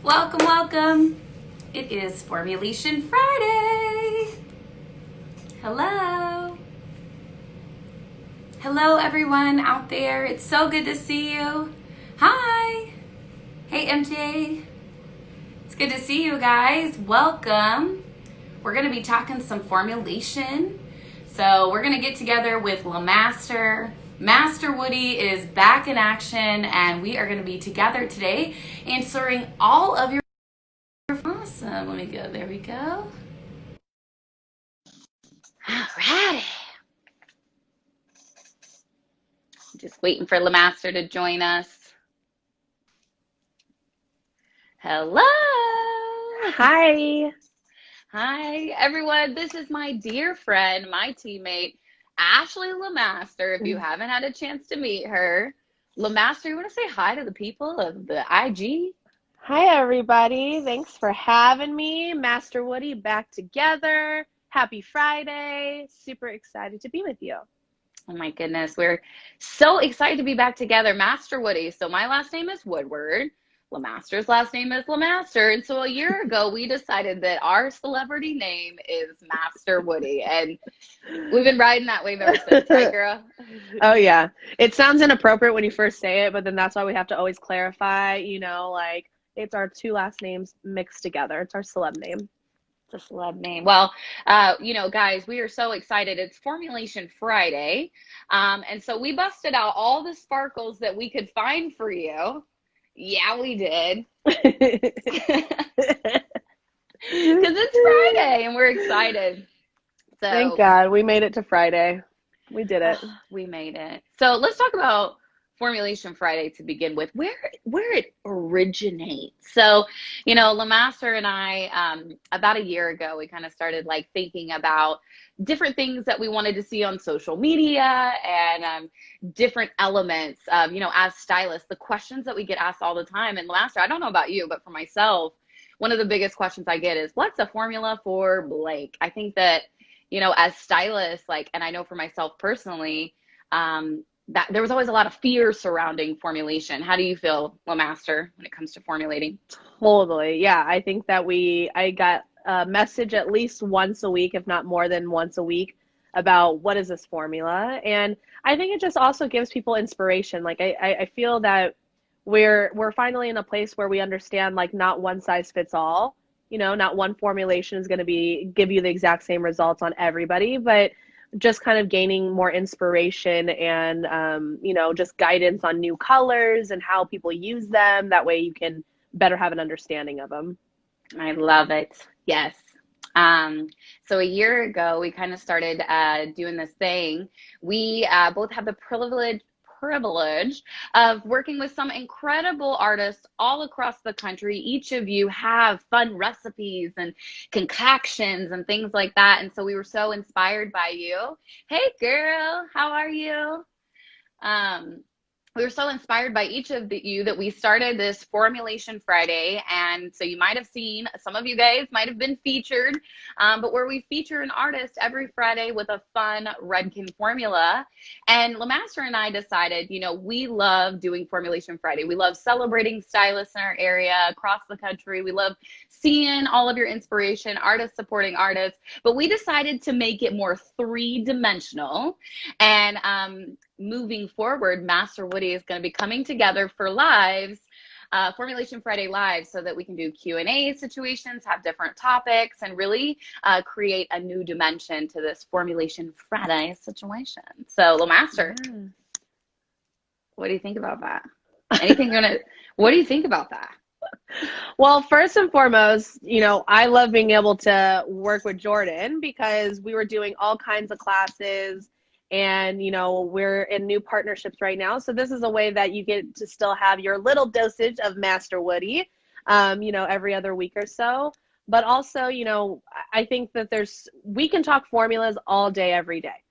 Welcome, welcome. It is Formulation Friday. Hello. Hello, everyone out there. It's so good to see you. Hi. Hey, MJ. It's good to see you guys. Welcome. We're going to be talking some formulation. So we're going to get together with Lemaster. Master Woody is back in action, and we are going to be together today answering all of your awesome. Let me go. There we go. All right. Just waiting for Lemaster to join us. Hello. Hi. Hi, everyone. This is my dear friend, my teammate, Ashley Lemaster. If you haven't had a chance to meet her, Lemaster, you want to say hi to the people of the IG? Hi, everybody. Thanks for having me. Master Woody back together. Happy Friday. Super excited to be with you. Oh my goodness, we're so excited to be back together. Master Woody. So my last name is Woodward. Lemaster's last name is Lemaster. And so a year ago, we decided that our celebrity name is Master Woody. And we've been riding that wave ever since, right, girl? Oh, yeah. It sounds inappropriate when you first say it, but then that's why we have to always clarify, like it's our two last names mixed together. It's our celeb name. It's a celeb name. Well, guys, we are so excited. It's Formulation Friday. And so we busted out all the sparkles that we could find for you. Yeah, we did. Because it's Friday and we're excited. So Thank God we made it to Friday. We did it. We made it. So let's talk about Formulation Friday to begin with, where it originates. So, Lemaster and I, about a year ago, we kind of started like thinking about different things that we wanted to see on social media and different elements, as stylists, the questions that we get asked all the time. And Lemaster, I don't know about you, but for myself, one of the biggest questions I get is, what's a formula for blank? I think that, as stylists, and I know for myself personally, that there was always a lot of fear surrounding formulation. How do you feel, Lemaster, when it comes to formulating? Totally. Yeah. I think that I got a message at least once a week, if not more than once a week, about what is this formula. And I think it just also gives people inspiration. I feel that we're finally in a place where we understand not one size fits all. Not one formulation is going to give you the exact same results on everybody, but just kind of gaining more inspiration and, just guidance on new colors and how people use them. That way you can better have an understanding of them. I love it. Yes. So a year ago, we kind of started doing this thing. We both have the privilege of working with some incredible artists all across the country. Each of you have fun recipes and concoctions and things like that. And so we were so inspired by you. Hey girl, how are you? We were so inspired by each of you that we started this Formulation Friday. And so you might have seen, some of you guys might have been featured, but where we feature an artist every Friday with a fun Redken formula. And Lemaster and I decided, we love doing Formulation Friday. We love celebrating stylists in our area across the country. We love seeing all of your inspiration, artists supporting artists, but we decided to make it more three-dimensional. And moving forward, Master Woody is going to be coming together for lives, Formulation Friday live, so that we can do Q&A situations, have different topics, and really create a new dimension to this Formulation Friday situation. So, Lemaster, what do you think about that? What do you think about that? Well, first and foremost, I love being able to work with Jordan because we were doing all kinds of classes and, we're in new partnerships right now. So this is a way that you get to still have your little dosage of Master Woody, every other week or so. But also, I think that we can talk formulas all day, every day.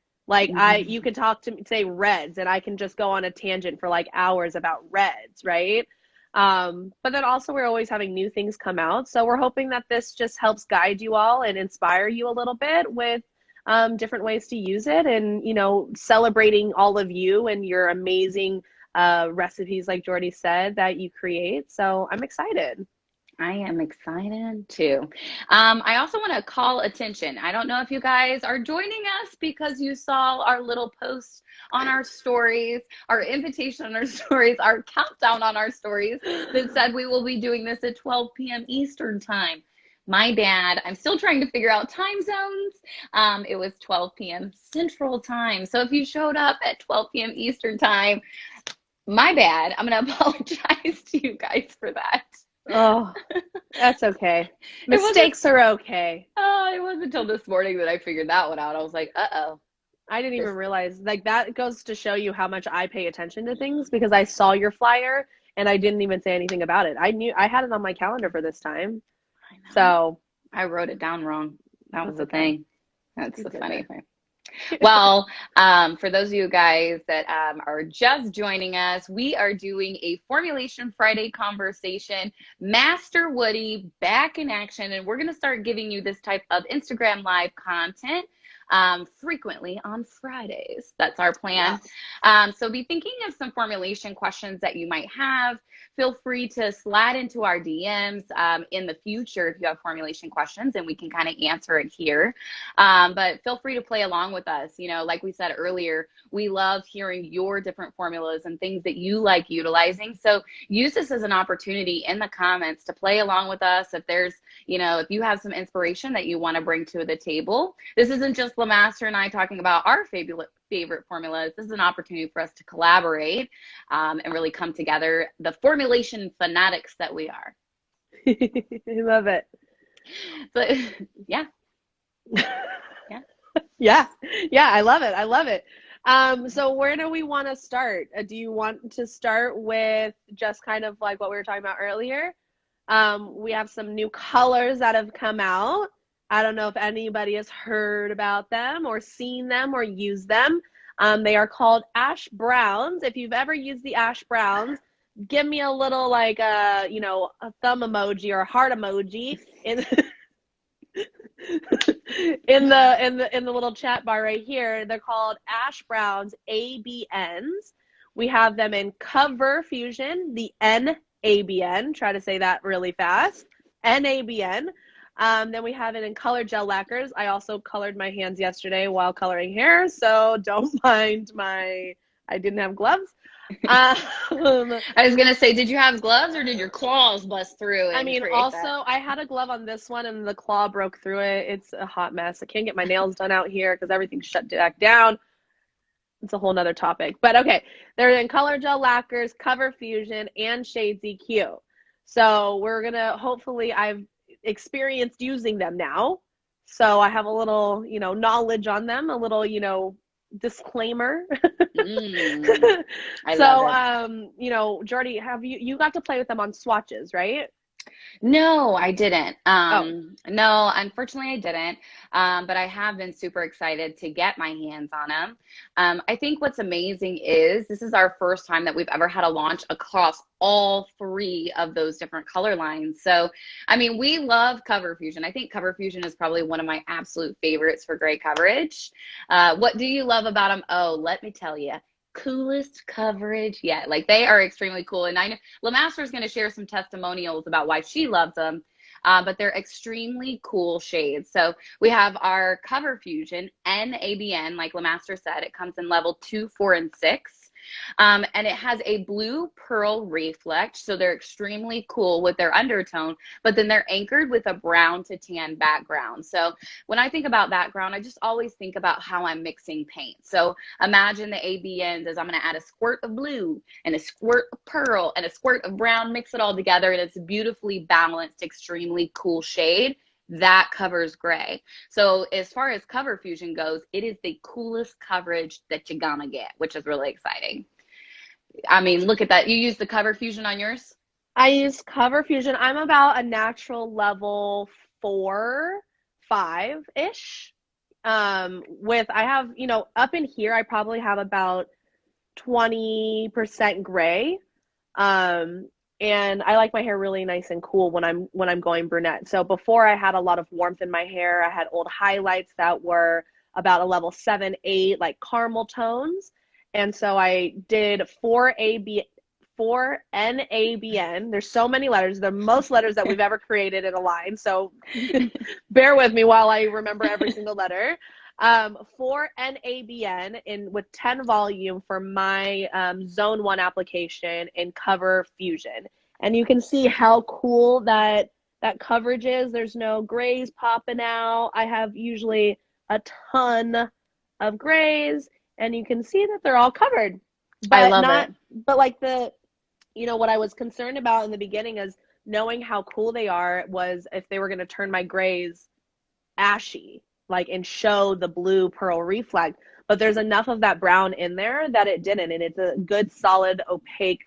You could talk to me, say reds, and I can just go on a tangent for hours about reds, right? But then also we're always having new things come out. So we're hoping that this just helps guide you all and inspire you a little bit with different ways to use it and, celebrating all of you and your amazing recipes, like Jordy said, that you create. So I'm excited. I am excited too. I also want to call attention. I don't know if you guys are joining us because you saw our little post on our stories, our invitation on our stories, our countdown on our stories that said we will be doing this at 12 p.m. Eastern time. My bad. I'm still trying to figure out time zones. It was 12 p.m. Central time. So if you showed up at 12 p.m. Eastern time, my bad. I'm going to apologize to you guys for that. Oh, that's okay. It wasn't Mistakes are okay. it wasn't until this morning that I figured that one out. I was like, uh-oh. I didn't This even realize, like, that goes to show you how much I pay attention to things because I saw your flyer and I didn't even say anything about it. I knew I had it on my calendar for this time. I know. So I wrote it down wrong. That was that's the okay. thing. That's You the did funny it. thing. Well, for those of you guys that are just joining us, we are doing a Formulation Friday conversation. Master Woody back in action, and we're going to start giving you this type of Instagram Live content frequently on Fridays. That's our plan. Yes. So be thinking of some formulation questions that you might have. Feel free to slide into our DMs in the future if you have formulation questions, and we can kind of answer it here. But feel free to play along with us. You know, like we said earlier, we love hearing your different formulas and things that you like utilizing. So use this as an opportunity in the comments to play along with us. If there's, you know, if you have some inspiration that you want to bring to the table, this isn't just Lemaster and I talking about our favorite formulas. This is an opportunity for us to collaborate and really come together, the formulation fanatics that we are. I love it. But yeah. Yeah. Yeah. Yeah, I love it. I love it. So where do we want to start? Do you want to start with just kind of like what we were talking about earlier? We have some new colors that have come out. I don't know if anybody has heard about them or seen them or used them. They are called ash browns. If you've ever used the ash browns, give me a little like a thumb emoji or a heart emoji in in the little chat bar right here. They're called ash browns ABNs. We have them in Cover Fusion, the NABN. Try to say that really fast. NABN. Then we have it in color gel lacquers. I also colored my hands yesterday while coloring hair, so don't mind I didn't have gloves. I was gonna say, did you have gloves or did your claws bust through I and mean, create also, that? I had a glove on this one and the claw broke through it. It's a hot mess. I can't get my nails done out here because everything's shut back down. It's a whole nother topic. But okay, they're in color gel lacquers, Cover Fusion, and Shades EQ. So we're gonna hopefully I've experienced using them now. So I have a little, knowledge on them, a little, disclaimer. I love So, it. Jordy, have you got to play with them on swatches, right? No, I didn't. Oh, No, unfortunately, I didn't. But I have been super excited to get my hands on them. I think what's amazing is this is our first time that we've ever had a launch across all three of those different color lines. So, I mean, we love Cover Fusion. I think Cover Fusion is probably one of my absolute favorites for gray coverage. What do you love about them? Oh, let me tell you. Coolest coverage yet. Like they are extremely cool. And I know Lemaster is going to share some testimonials about why she loves them. But they're extremely cool shades. So we have our Cover Fusion NABN, like Lemaster said, it comes in level 2, 4, and 6. And it has a blue pearl reflect. So they're extremely cool with their undertone, but then they're anchored with a brown to tan background. So when I think about background, I just always think about how I'm mixing paint. So imagine the ABNs as I'm going to add a squirt of blue and a squirt of pearl and a squirt of brown, mix it all together, and it's a beautifully balanced, extremely cool shade that covers gray. So as far as Cover Fusion goes, it is the coolest coverage that you're gonna get, which is really exciting. I mean, look at that. You use the Cover Fusion on yours? I use Cover Fusion. I'm about a natural level 4, 5-ish. With I have, up in here, I probably have about 20% gray. And I like my hair really nice and cool when I'm going brunette. So before I had a lot of warmth in my hair. I had old highlights that were about a level 7, 8, like caramel tones. And so I did 4NABN. There's so many letters. The most letters that we've ever created in a line. So bear with me while I remember every single letter. 4NABN with 10 volume for my Zone 1 application in Cover Fusion. And you can see how cool that coverage is. There's no grays popping out. I have usually a ton of grays, and you can see that they're all covered. But I love it. But like what I was concerned about in the beginning is knowing how cool they are was if they were going to turn my grays ashy, like, and show the blue pearl reflect. But there's enough of that brown in there that it didn't, and it's a good, solid, opaque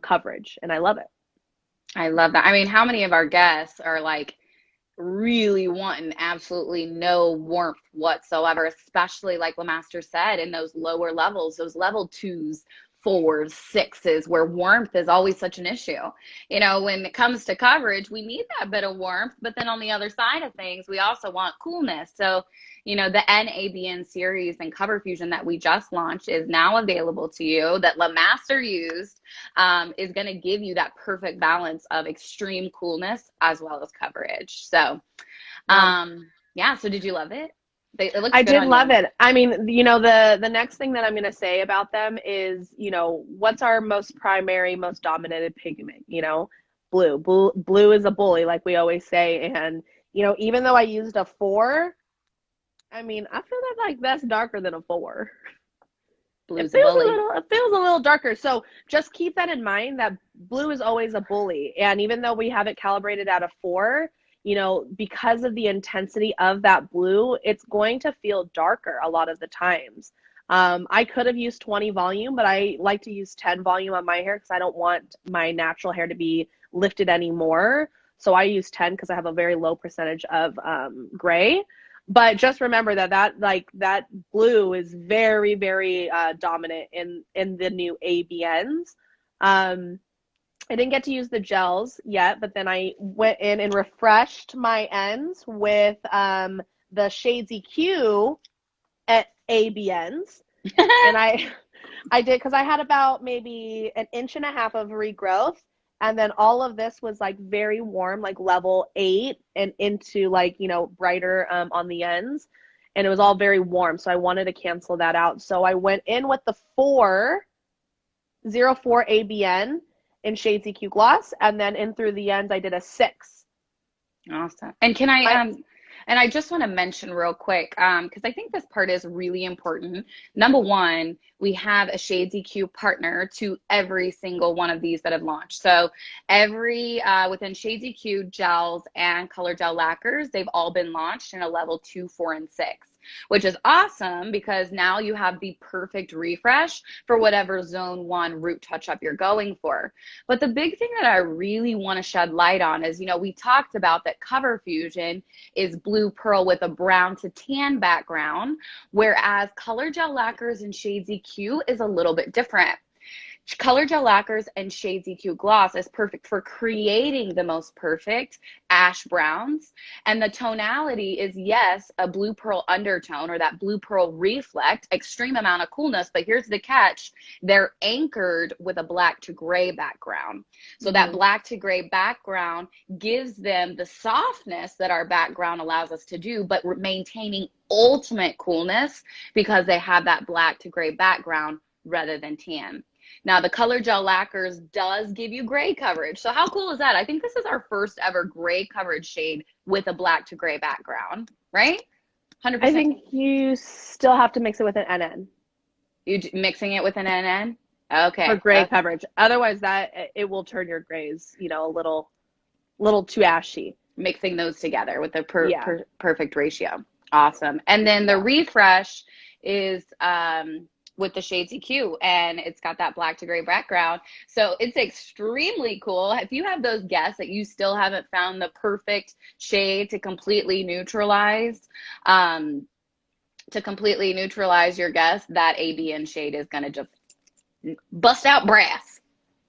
coverage, and I love it. I love that. I mean, how many of our guests are like really wanting absolutely no warmth whatsoever, especially like Lemaster said, in those lower levels, those level 2s, 4s, 6s, where warmth is always such an issue. When it comes to coverage, we need that bit of warmth, but then on the other side of things, we also want coolness. So, the NABN series and Cover Fusion that we just launched is now available to you, that Lemaster used, is going to give you that perfect balance of extreme coolness as well as coverage. So, yeah. So did you love it? It looks I good did on love you. it. I mean, the next thing that I'm going to say about them is, what's our most primary, most dominant pigment? Blue. Blue is a bully, like we always say. And, even though I used a 4, I mean, I feel like that's darker than a 4. Blue's a bully. It feels a little darker. So just keep that in mind, that blue is always a bully. And even though we have it calibrated at a 4, because of the intensity of that blue, it's going to feel darker a lot of the times. I could have used 20 volume, but I like to use 10 volume on my hair because I don't want my natural hair to be lifted anymore. So I use 10 because I have a very low percentage of gray. But just remember that blue is very, very dominant in the new ABNs. I didn't get to use the gels yet, but then I went in and refreshed my ends with the Shades EQ at ABNs. And I did, because I had about maybe 1.5 inches of regrowth. And then all of this was like very warm, like level 8 and into like, brighter on the ends. And it was all very warm. So I wanted to cancel that out. So I went in with the 04 ABN in Shades EQ Gloss. And then in through the ends, I did a 6. Awesome. And can I just want to mention real quick, because I think this part is really important. Number one, we have a Shades EQ partner to every single one of these that have launched. So within Shades EQ gels and color gel lacquers, they've all been launched in a level 2, 4, and 6. Which is awesome because now you have the perfect refresh for whatever Zone 1 root touch-up you're going for. But the big thing that I really want to shed light on is, we talked about that Cover Fusion is blue pearl with a brown to tan background, whereas color gel lacquers and Shades EQ is a little bit different. Color gel lacquers and Shades EQ gloss is perfect for creating the most perfect ash browns. And the tonality is, yes, a blue pearl undertone or that blue pearl reflect, extreme amount of coolness. But here's the catch. They're anchored with a black to gray background. So that black to gray background gives them the softness that our background allows us to do, but we're maintaining ultimate coolness because they have that black to gray background rather than tan. Now, the color gel lacquers does give you gray coverage. So how cool is that? I think this is our first ever gray coverage shade with a black to gray background, right? 100%. I think you still have to mix it with an NN. You mixing it with an NN? Okay. For gray coverage. Otherwise, it will turn your grays, a little too ashy. Mixing those together with a perfect ratio. Awesome. And then the refresh is with the Shades EQ, and it's got that black to gray background. So it's extremely cool. If you have those guests that you still haven't found the perfect shade to completely neutralize your guest, that ABN shade is going to just bust out brass.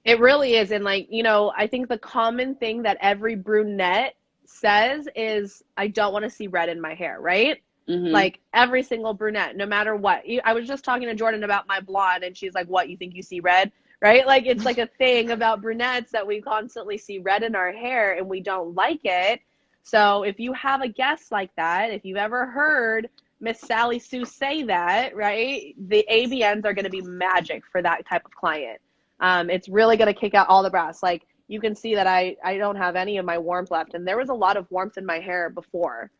It really is. And I think the common thing that every brunette says is, I don't want to see red in my hair, right? Mm-hmm. Like every single brunette, no matter what. I was just talking to Jordan about my blonde, and she's like, what, you think you see red? right? Like it's like a thing about brunettes that we constantly see red in our hair and we don't like it. So if you have a guest like that, if you've ever heard Miss Sally Sue say that, right, the ABNs are going to be magic for that type of client. It's really going to kick out all the brass. Like you can see that I don't have any of my warmth left, and there was a lot of warmth in my hair before.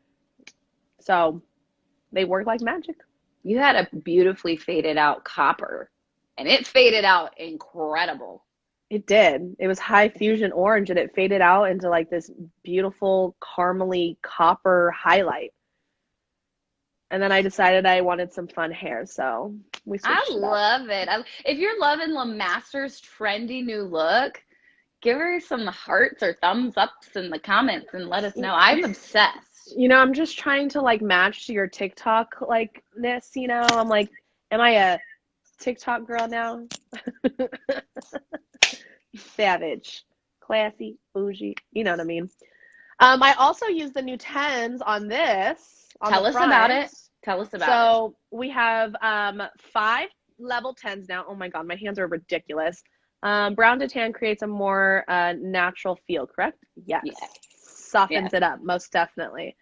So they work like magic. You had a beautifully faded out copper, and it faded out incredible. It did. It was high fusion orange, and it faded out into like this beautiful caramely copper highlight. And then I decided I wanted some fun hair, so we switched I it up. love it. If you're loving Lemaster's trendy new look, give her some hearts or thumbs ups in the comments and let us know. I'm obsessed. You know, I'm just trying to like match to your TikTok likeness, you know? I'm like, am I a TikTok girl now? Savage, classy, bougie, you know what I mean? I also use the new 10s on this. Tell us about it. Tell us about it. So we have 5 level 10s now. Oh my God, my hands are ridiculous. Brown to tan creates a more natural feel, correct? Yes. Softens it up, most definitely.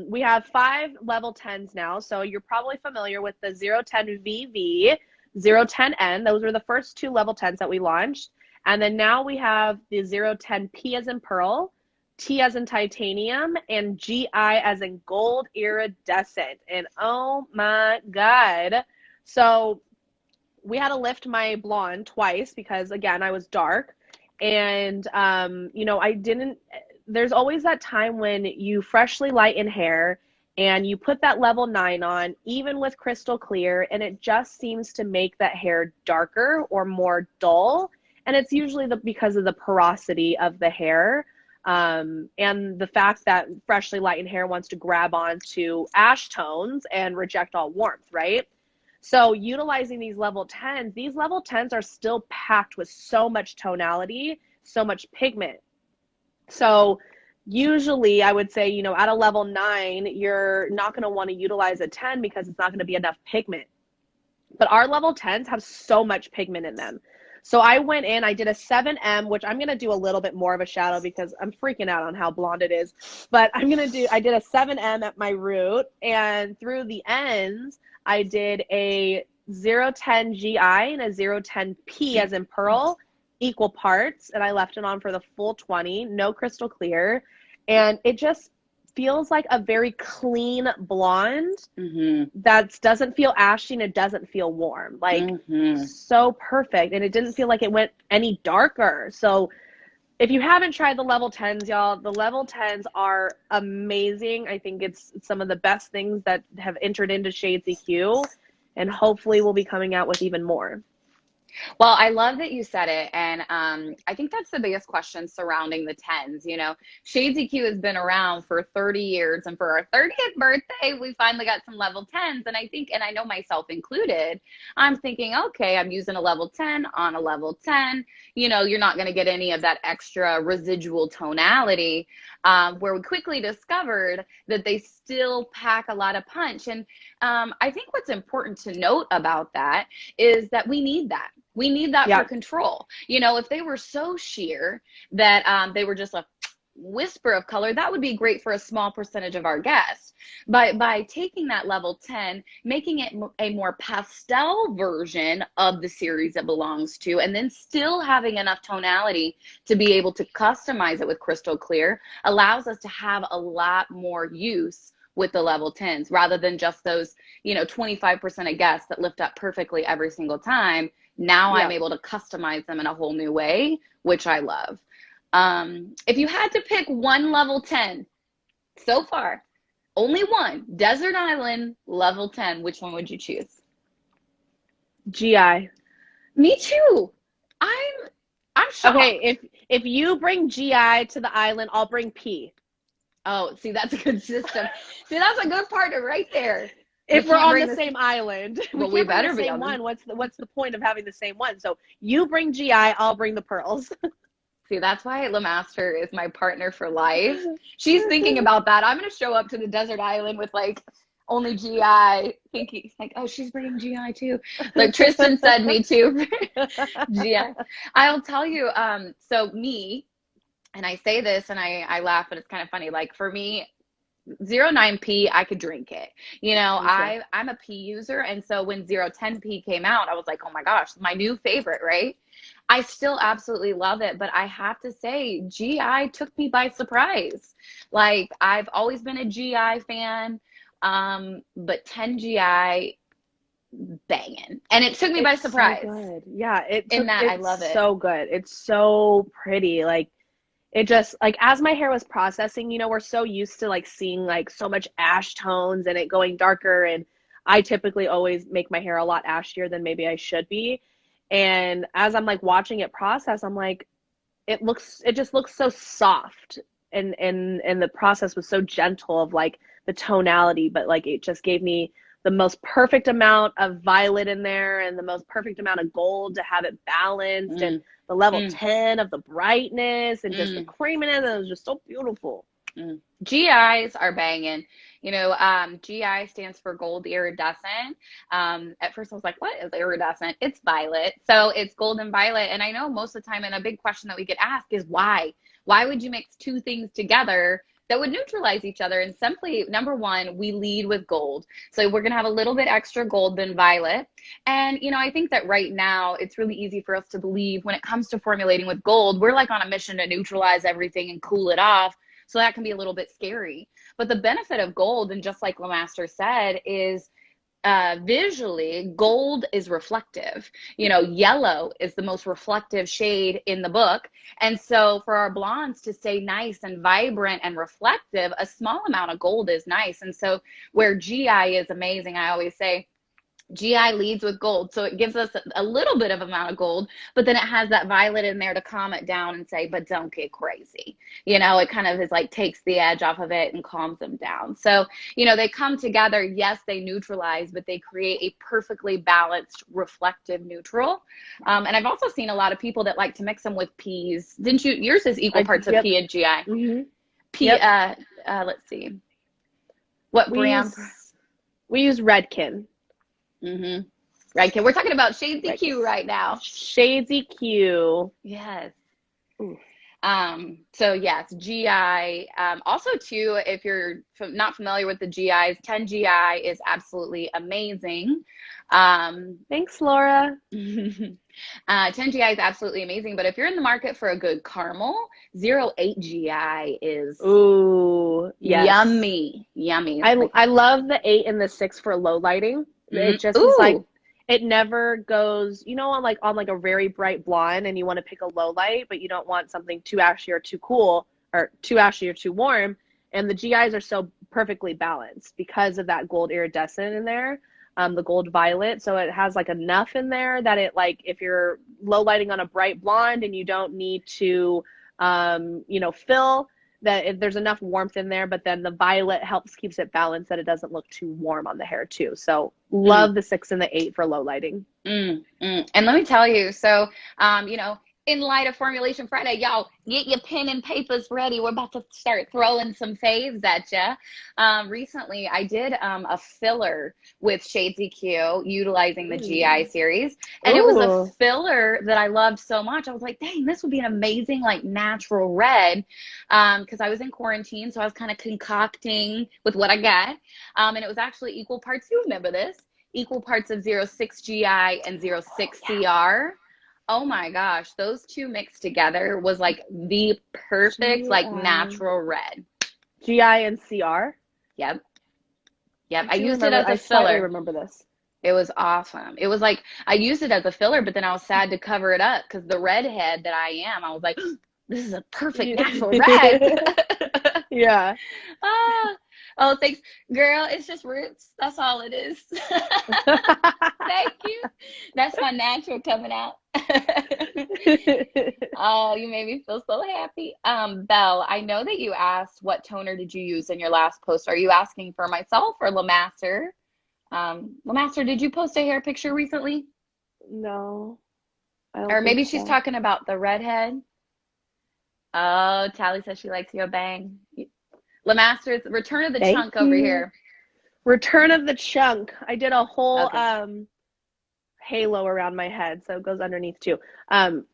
We have 5 level 10s now. So you're probably familiar with the 010VV, 010N. Those were the first 2 level 10s that we launched. And then now we have the 010P as in pearl, T as in titanium, and GI as in gold iridescent. And oh my God. So we had to lift my blonde twice because, again, I was dark. And, you know, there's always that time when you freshly lighten hair and you put that level 9 on, even with crystal clear, and it just seems to make that hair darker or more dull. And it's usually because of the porosity of the hair. And the fact that freshly lightened hair wants to grab onto ash tones and reject all warmth, right? So utilizing these level 10s are still packed with so much tonality, so much pigment. So usually I would say, you know, at a level 9, you're not going to want to utilize a 10 because it's not going to be enough pigment. But our level 10s have so much pigment in them. So I went in, I did a 7M, which I'm going to do a little bit more of a shadow because I'm freaking out on how blonde it is. But I did a 7M at my root, and through the ends, I did a 010 GI and a 010 P as in pearl, equal parts, and I left it on for the full 20, no crystal clear. And it just feels like a very clean blonde that doesn't feel ashy and it doesn't feel warm. Like so perfect. And it didn't feel like it went any darker. So if you haven't tried the level 10s, y'all, the level 10s are amazing. I think it's some of the best things that have entered into Shades EQ, and hopefully we'll be coming out with even more. Well, I love that you said it. And I think that's the biggest question surrounding the 10s. You know, Shades EQ has been around for 30 years. And for our 30th birthday, we finally got some level 10s. And I think, and I know myself included, I'm thinking, okay, I'm using a level 10 on a level 10. You know, you're not going to get any of that extra residual tonality, where we quickly discovered that they still pack a lot of punch. And I think what's important to note about that is that we need that. We need that for control. You know, if they were so sheer that they were just a whisper of color, that would be great for a small percentage of our guests. But by taking that level 10, making it a more pastel version of the series it belongs to, and then still having enough tonality to be able to customize it with crystal clear, allows us to have a lot more use with the level 10s rather than just those, you know, 25% of guests that lift up perfectly every single time. Now I'm able to customize them in a whole new way, which I love. If you had to pick one level 10 so far, only one, Desert Island level 10, which one would you choose? GI. Me too. I'm shocked. Okay, if you bring GI to the island, I'll bring P. Oh, see, that's a good system. See, that's a good partner right there. If we're on the same island, well, we better be on the same one. What's the point of having the same one? So you bring GI, I'll bring the pearls. See, that's why Lemaster is my partner for life. She's thinking about that. I'm going to show up to the desert island with like only GI. Thinking like, oh, she's bringing GI too. Like Tristan said, me too. GI. I'll tell you. So me, and I say this and I laugh, but it's kind of funny. Like for me, 09P, I could drink it. You know, I'm a P user. And so when 010P came out, I was like, oh my gosh, my new favorite, right? I still absolutely love it. But I have to say, GI took me by surprise. Like I've always been a GI fan. But 10GI banging. And it took me by surprise. So good. Yeah, I love it. So good. It's so pretty. Like it just like as my hair was processing, you know, we're so used to like seeing like so much ash tones and it going darker, and I typically always make my hair a lot ashier than maybe I should be. And as I'm like watching it process, I'm like, it just looks so soft, and the process was so gentle of like the tonality, but like it just gave me the most perfect amount of violet in there and the most perfect amount of gold to have it balanced, and the level 10 of the brightness and just the creaminess, and it was just so beautiful. GIs are banging. You know, GI stands for gold iridescent. At first I was like, what is iridescent? It's violet. So it's gold and violet. And I know most of the time, and a big question that we get asked is why? Why would you mix two things together that would neutralize each other? And simply, number one, we lead with gold. So we're going to have a little bit extra gold than violet. And, you know, I think that right now it's really easy for us to believe when it comes to formulating with gold, we're like on a mission to neutralize everything and cool it off. So that can be a little bit scary. But the benefit of gold, and just like Lemaster said, is visually, gold is reflective. You know, yellow is the most reflective shade in the book. And so for our blondes to stay nice and vibrant and reflective, a small amount of gold is nice. And so where GI is amazing, I always say, GI leads with gold. So it gives us a little bit of amount of gold, but then it has that violet in there to calm it down and say, but don't get crazy. You know, it kind of is like takes the edge off of it and calms them down. So, you know, they come together. Yes, they neutralize, but they create a perfectly balanced reflective neutral. And I've also seen a lot of people that like to mix them with peas. Didn't you? Yours is equal parts of P and GI. P, let's see. What brand? We use Redken. Redken. We're talking about Shades EQ right now. Shades EQ. Yes. So yes, GI. Also too, if you're not familiar with the GIs, 10GI is absolutely amazing. Thanks, Laura. 10GI is absolutely amazing, but if you're in the market for a good caramel, 08GI is yummy. I love the 8 and the 6 for low lighting. It just is like, it never goes, you know, on like a very bright blonde and you want to pick a low light, but you don't want something too ashy or too cool, or too ashy or too warm. And the GIs are so perfectly balanced because of that gold iridescent in there, the gold violet. So it has like enough in there that it, like, if you're low lighting on a bright blonde and you don't need to, you know, fill, that there's enough warmth in there, but then the violet keeps it balanced, that it doesn't look too warm on the hair too. So love the 6 and the 8 for low lighting. And let me tell you, so, you know, in light of Formulation Friday, y'all get your pen and papers ready. We're about to start throwing some faves at you. Recently, I did a filler with Shades EQ utilizing the GI series. And it was a filler that I loved so much. I was like, dang, this would be an amazing, like, natural red. Because I was in quarantine, so I was kind of concocting with what I got. And it was actually equal parts, you remember this, equal parts of 06 GI and 06 CR. Oh my gosh, those two mixed together was like the perfect, like, natural red. GI and CR? Yep. I used it as a filler. I remember this. It was awesome. It was like, I used it as a filler, but then I was sad to cover it up because the redhead that I am, I was like, this is a perfect natural red. Yeah. Oh, thanks. Girl, it's just roots. That's all it is. Thank you. That's my natural coming out. Oh, you made me feel so happy. Belle, I know that you asked what toner did you use in your last post. Are you asking for myself or Lemaster? Lemaster, did you post a hair picture recently? No. Or maybe she's talking about the redhead. Oh, Tally says she likes your bang. Lemaster's Return of the Chunk over here. Return of the Chunk. I did a whole Okay. halo around my head, so it goes underneath too.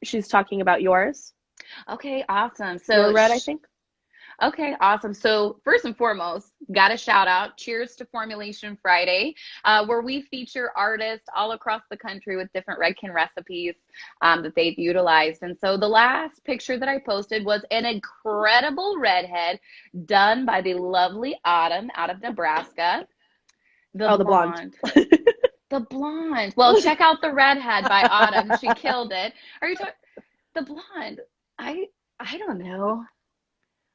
She's talking about yours. Okay, awesome. Your red, I think. Okay, awesome. So first and foremost, got a shout out. Cheers to Formulation Friday, where we feature artists all across the country with different Redken recipes that they've utilized. And so the last picture that I posted was an incredible redhead done by the lovely Autumn out of Nebraska. The Oh, the blonde. blonde. The blonde. Well, check out the redhead by Autumn. She killed it. Are you talking the blonde? I don't know.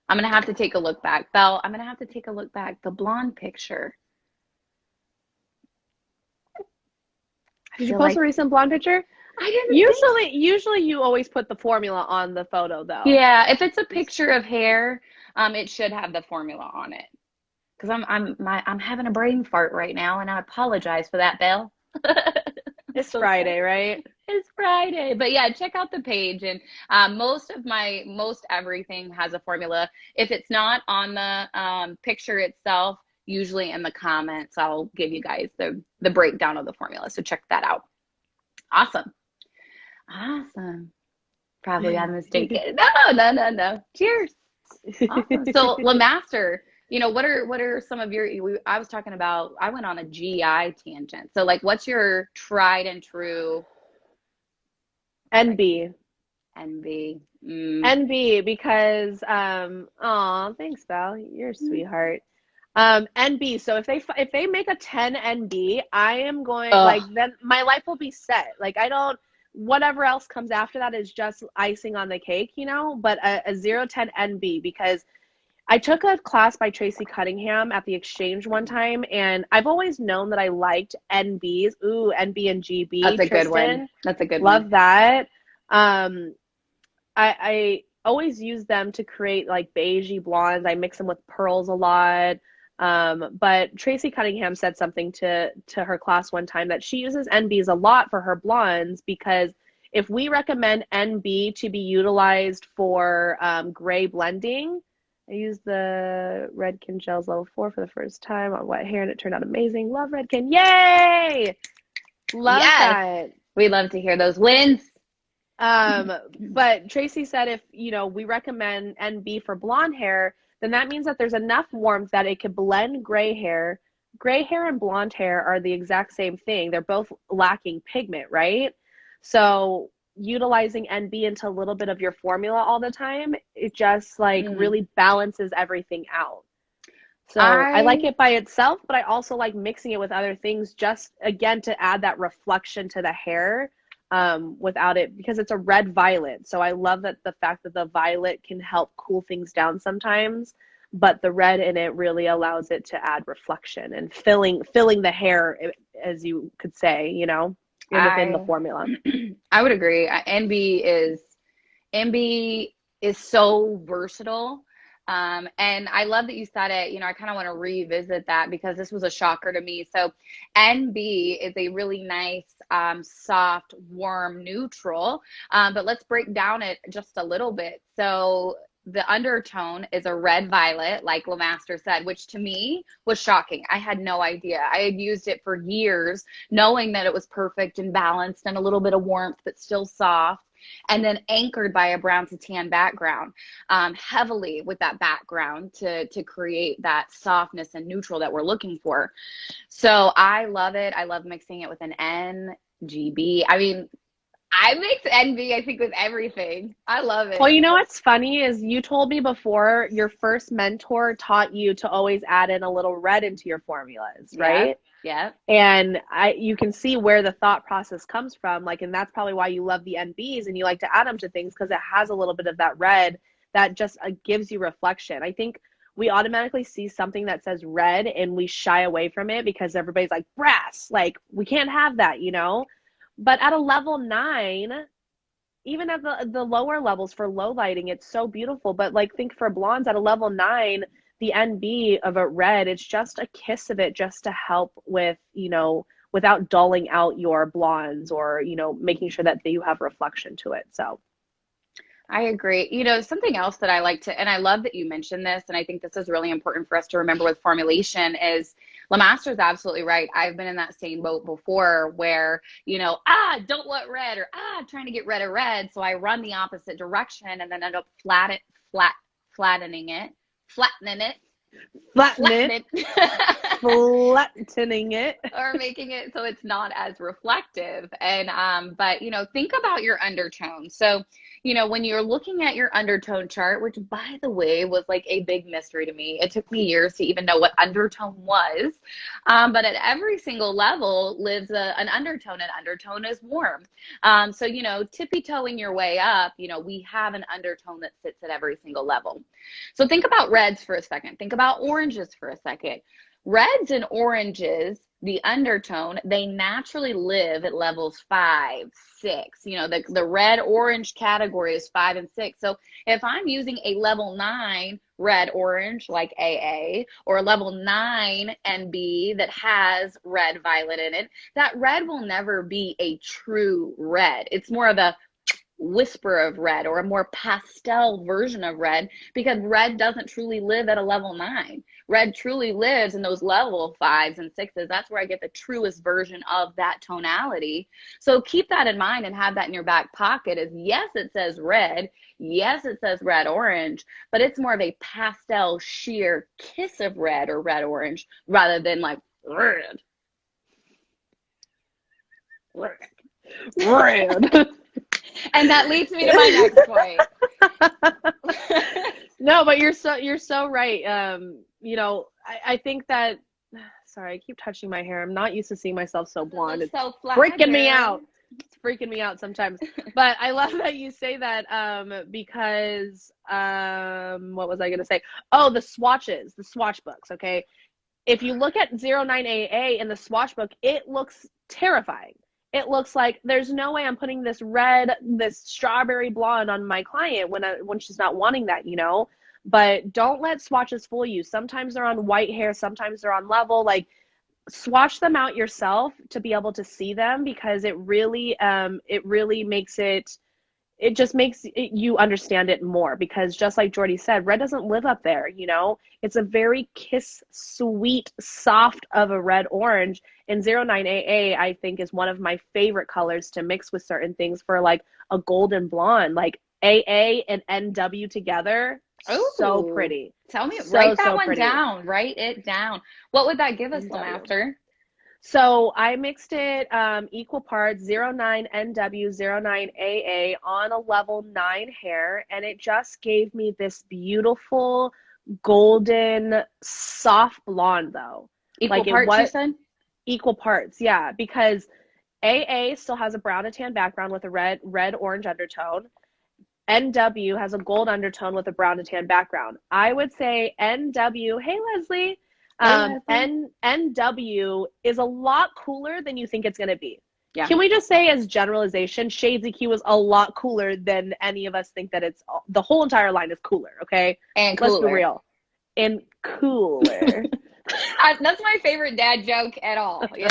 I'm gonna have to take a look back. Belle, I'm gonna have to take a look back. The blonde picture. I Did you feel post like a recent blonde picture? I didn't think. Usually you always put the formula on the photo though. Yeah, if it's a picture of hair, it should have the formula on it. Because I'm having a brain fart right now, and I apologize for that, Belle. It's So sorry. Friday, right? It's Friday, but yeah, check out the page, and most everything has a formula. If it's not on the picture itself, usually in the comments, I'll give you guys the breakdown of the formula. So check that out. Awesome, awesome. Probably got a mistake. No. Cheers. Awesome. So Lemaster, what are some of your? I was talking about. I went on a GI tangent. So like, what's your tried and true? Like NB. NB. NB because aw, thanks, Val. You're a sweetheart. NB. So if they make a 10 NB, I am going like Ugh. then my life will be set. Like I don't whatever else comes after that is just icing on the cake, you know, but a 010 NB because I took a class by Tracy Cunningham at the Exchange one time, and I've always known that I liked NBs. Ooh, NB and GB, That's a good one. Tristan. That's a good one. Love that. Um, I always use them to create like beigey blondes. I mix them with pearls a lot. But Tracy Cunningham said something to her class one time that she uses NBs a lot for her blondes because if we recommend NB to be utilized for gray blending, I used the Redken Gels Level 4 for the first time on wet hair and it turned out amazing. Love Redken. Yay! Love Yes. that. We love to hear those wins. But Tracy said if, you know, we recommend NB for blonde hair, then that means that there's enough warmth that it could blend gray hair. Gray hair and blonde hair are the exact same thing. They're both lacking pigment, right? So utilizing NB into a little bit of your formula all the time, it just like Mm. really balances everything out. So I like I it by itself, but I also like mixing it with other things just again to add that reflection to the hair without it because it's a red violet. So I love that the fact that the violet can help cool things down sometimes, but the red in it really allows it to add reflection and filling the hair, as you could say, you know, within the I formula. I would agree. NB is so versatile. And I love that you said it. I kind of want to revisit that because this was a shocker to me. So, NB is a really nice, soft, warm, neutral. But let's break down it just a little bit. So, the undertone is a red violet, like Lemaster said, which to me was shocking. I had no idea. I had used it for years, knowing that it was perfect and balanced and a little bit of warmth, but still soft. And then anchored by a brown to tan background, heavily with that background to create that softness and neutral that we're looking for. So I love it. I love mixing it with an NGB. I mean, I mix NB, I think, with everything. I love Well, it. you know what's funny is you told me before your first mentor taught you to always add in a little red into your formulas, Yep. right? Yep. And you can see where the thought process comes from. Like, and that's probably why you love the NBs and you like to add them to things because it has a little bit of that red that just gives you reflection. I think we automatically see something that says red and we shy away from it because everybody's like brass. Like, we can't have that, you know? But at a level 9, even at the lower levels for low lighting, it's so beautiful. But like think for blondes at a level 9, the NB of a red, it's just a kiss of it just to help with, you know, without dulling out your blondes or, you know, making sure that you have reflection to it. So I agree. Something else that I like to, and I love that you mentioned this, and I think this is really important for us to remember with formulation is Lemaster is absolutely right. I've been in that same boat before where, don't want red or trying to get rid of red. So I run the opposite direction and then end up flattening it, flattening it, Flatten it, flattening it. flattening it. Or making it so it's not as reflective. And but think about your undertone. So when you're looking at your undertone chart, which by the way was like a big mystery to me, it took me years to even know what undertone was. But at every single level lives an undertone, and undertone is warm. So tippy toeing your way up, we have an undertone that sits at every single level. So think about reds for a second, think about oranges for a second. Reds and oranges, the undertone, they naturally live at levels 5, 6. The red orange category is 5 and 6. So if I'm using a level 9 red orange like AA, or a level 9 NB that has red violet in it, that red will never be a true red. It's more of a whisper of red or a more pastel version of red, because red doesn't truly live at a level 9. Red truly lives in those level 5s and 6s. That's where I get the truest version of that tonality. So keep that in mind and have that in your back pocket. Is yes, it says red. Yes, it says red orange, but it's more of a pastel sheer kiss of red or red orange rather than like red. Red. And that leads me to my next point. No, but you're so right. I think that, sorry, I keep touching my hair. I'm not used to seeing myself so blonde. It's so freaking me out. It's freaking me out sometimes. But I love that you say that because what was I going to say? Oh, the swatch books, okay? If you look at 09AA in the swatch book, it looks terrifying. It looks like there's no way I'm putting this strawberry blonde on my client when she's not wanting that, But don't let swatches fool you. Sometimes they're on white hair, sometimes they're on level. Like, swatch them out yourself to be able to see them, because it really makes it just makes you understand it more, because just like Jordy said, red doesn't live up there, It's a very sweet, soft of a red orange. And 09AA, I think, is one of my favorite colors to mix with certain things for like a golden blonde. Like AA and NW together, Ooh, so pretty. Tell me, write that one down. Write it down. What would that give us, Lemaster? So I mixed it equal parts 09 NW, 09 AA on a level 9 hair, and it just gave me this beautiful golden soft blonde though. Equal parts, you said? Equal parts, yeah, because AA still has a brown to tan background with a red orange undertone. NW has a gold undertone with a brown to tan background. I would say NW, hey Leslie, NW is a lot cooler than you think it's going to be. Yeah. Can we just say, as generalization, Shades EQ is a lot cooler than any of us think that it's. The whole entire line is cooler, okay? And cooler. Let's be real. And cooler. That's my favorite dad joke at all, Cool.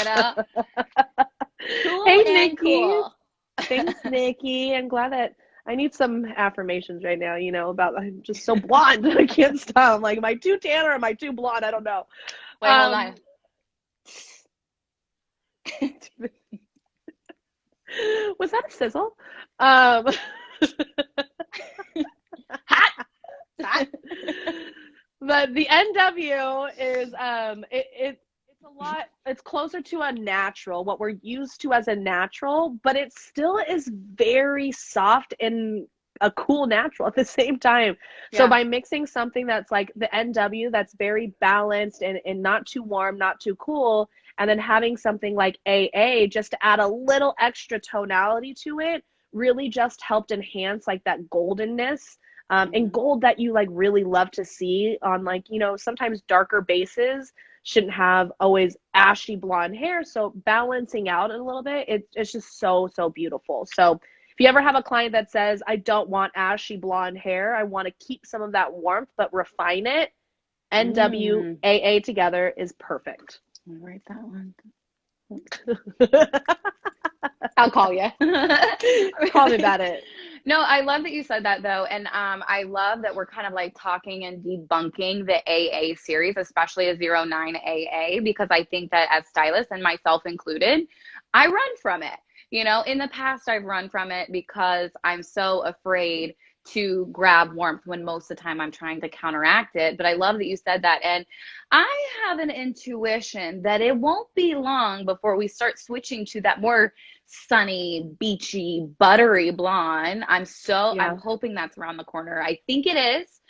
Hey, Nikki. Cool. Thanks, Nikki. I'm glad that I need some affirmations right now, about I'm just so blonde. I can't stop. I'm like, am I too tan or am I too blonde? I don't know. Wait, hold on. Was that a sizzle? Hot. But the NW is it's a lot. It's closer to a natural, what we're used to as a natural, but it still is very soft and a cool natural at the same time. Yeah. So by mixing something that's like the NW that's very balanced and not too warm, not too cool, and then having something like AA just to add a little extra tonality to it, really just helped enhance like that goldenness. And gold that you like really love to see on like, sometimes darker bases shouldn't have always ashy blonde hair. So balancing out a little bit, it's just so, so beautiful. So if you ever have a client that says, I don't want ashy blonde hair, I want to keep some of that warmth, but refine it, NW, AA together is perfect. I'll write that one. I'll call you. Call me about it. No, I love that you said that though. And I love that we're kind of like talking and debunking the AA series, especially a 09 AA, because I think that as stylists and myself included, I run from it. You know, in the past, I've run from it because I'm so afraid to grab warmth when most of the time I'm trying to counteract it. But I love that you said that. And I have an intuition that it won't be long before we start switching to that more sunny, beachy, buttery blonde. I'm Yeah, hoping that's around the corner. I think it is.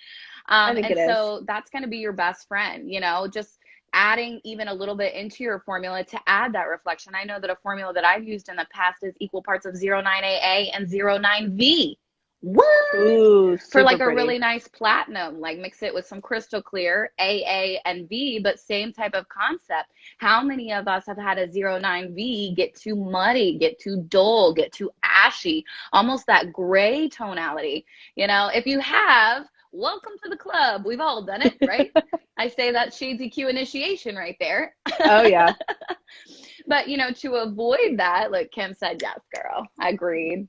I think And it is. so that's going to be your best friend, you know, just adding even a little bit into your formula to add that reflection. I know that a formula that I've used in the past is equal parts of 09AA and 09V. What? Ooh, For super like a pretty. really nice platinum, like mix it with some crystal clear AA and V, but same type of concept. How many of us have had a 09V get too muddy, get too dull, get too ashy, almost that gray tonality? You know, if you have, welcome to the club. We've all done it, right? I say that shades EQ initiation right there. Oh yeah. But you know, to avoid that, like Kim said, yes, girl, agreed.